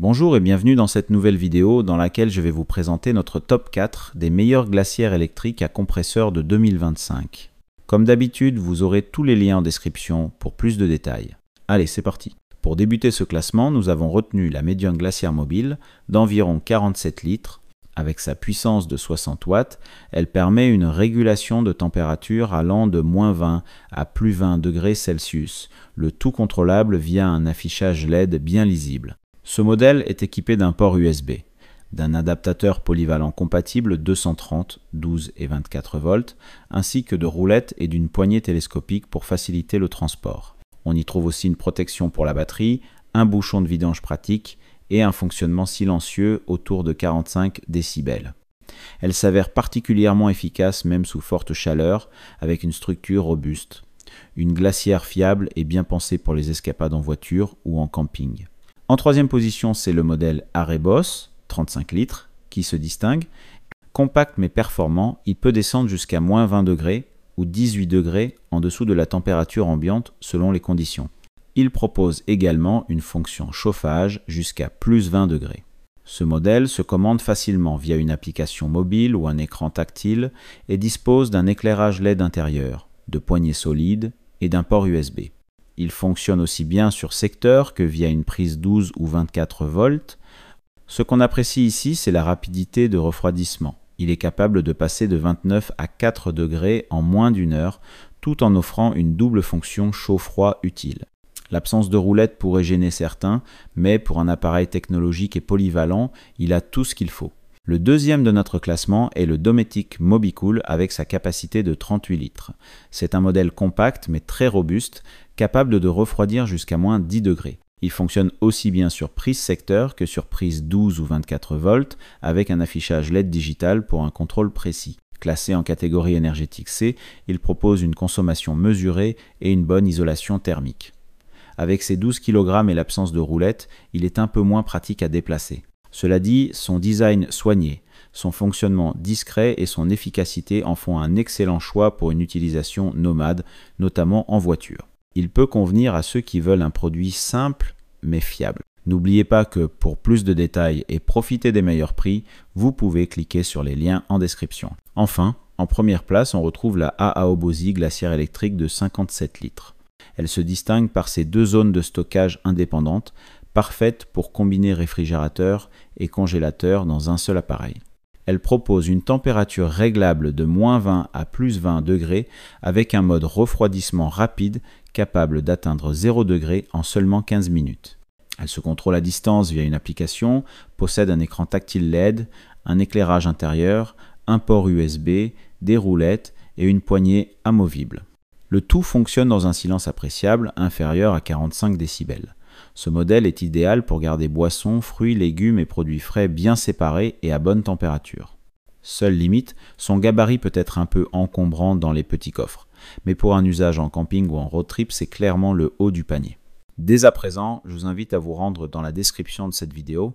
Bonjour et bienvenue dans cette nouvelle vidéo dans laquelle je vais vous présenter notre top 4 des meilleures glacières électriques à compresseur de 2025. Comme d'habitude, vous aurez tous les liens en description pour plus de détails. Allez, c'est parti. Pour débuter ce classement, nous avons retenu la Medium glacière mobile d'environ 47 litres. Avec sa puissance de 60 watts, elle permet une régulation de température allant de -20 à +20 degrés Celsius, le tout contrôlable via un affichage LED bien lisible. Ce modèle est équipé d'un port USB, d'un adaptateur polyvalent compatible 230, 12 et 24 volts, ainsi que de roulettes et d'une poignée télescopique pour faciliter le transport. On y trouve aussi une protection pour la batterie, un bouchon de vidange pratique et un fonctionnement silencieux autour de 45 décibels. Elle s'avère particulièrement efficace même sous forte chaleur, avec une structure robuste. Une glacière fiable et bien pensée pour les escapades en voiture ou en camping. En troisième position, c'est le modèle Arebos, 35 litres, qui se distingue. Compact mais performant, il peut descendre jusqu'à -20 degrés ou 18 degrés en dessous de la température ambiante selon les conditions. Il propose également une fonction chauffage jusqu'à +20 degrés. Ce modèle se commande facilement via une application mobile ou un écran tactile et dispose d'un éclairage LED intérieur, de poignées solides et d'un port USB. Il fonctionne aussi bien sur secteur que via une prise 12 ou 24 volts. Ce qu'on apprécie ici, c'est la rapidité de refroidissement. Il est capable de passer de 29 à 4 degrés en moins d'une heure, tout en offrant une double fonction chaud-froid utile. L'absence de roulette pourrait gêner certains, mais pour un appareil technologique et polyvalent, il a tout ce qu'il faut. Le deuxième de notre classement est le Dometic Mobicool avec sa capacité de 38 litres. C'est un modèle compact mais très robuste, capable de refroidir jusqu'à -10 degrés. Il fonctionne aussi bien sur prise secteur que sur prise 12 ou 24 volts avec un affichage LED digital pour un contrôle précis. Classé en catégorie énergétique C, il propose une consommation mesurée et une bonne isolation thermique. Avec ses 12 kg et l'absence de roulette, il est un peu moins pratique à déplacer. Cela dit, son design soigné, son fonctionnement discret et son efficacité en font un excellent choix pour une utilisation nomade, notamment en voiture. Il peut convenir à ceux qui veulent un produit simple mais fiable. N'oubliez pas que pour plus de détails et profiter des meilleurs prix, vous pouvez cliquer sur les liens en description. Enfin, en première place, on retrouve la Aobozy glacière électrique de 57 litres. Elle se distingue par ses deux zones de stockage indépendantes, parfaites pour combiner réfrigérateur et congélateur dans un seul appareil. Elle propose une température réglable de -20 à +20 degrés avec un mode refroidissement rapide capable d'atteindre 0 degré en seulement 15 minutes. Elle se contrôle à distance via une application, possède un écran tactile LED, un éclairage intérieur, un port USB, des roulettes et une poignée amovible. Le tout fonctionne dans un silence appréciable inférieur à 45 décibels. Ce modèle est idéal pour garder boissons, fruits, légumes et produits frais bien séparés et à bonne température. Seule limite, son gabarit peut être un peu encombrant dans les petits coffres, mais pour un usage en camping ou en road trip, c'est clairement le haut du panier. Dès à présent, je vous invite à vous rendre dans la description de cette vidéo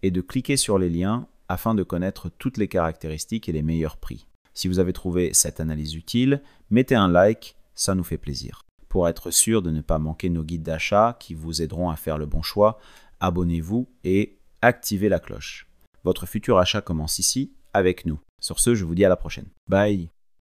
et de cliquer sur les liens afin de connaître toutes les caractéristiques et les meilleurs prix. Si vous avez trouvé cette analyse utile, mettez un like, ça nous fait plaisir. Pour être sûr de ne pas manquer nos guides d'achat qui vous aideront à faire le bon choix, abonnez-vous et activez la cloche. Votre futur achat commence ici, avec nous. Sur ce, je vous dis à la prochaine. Bye!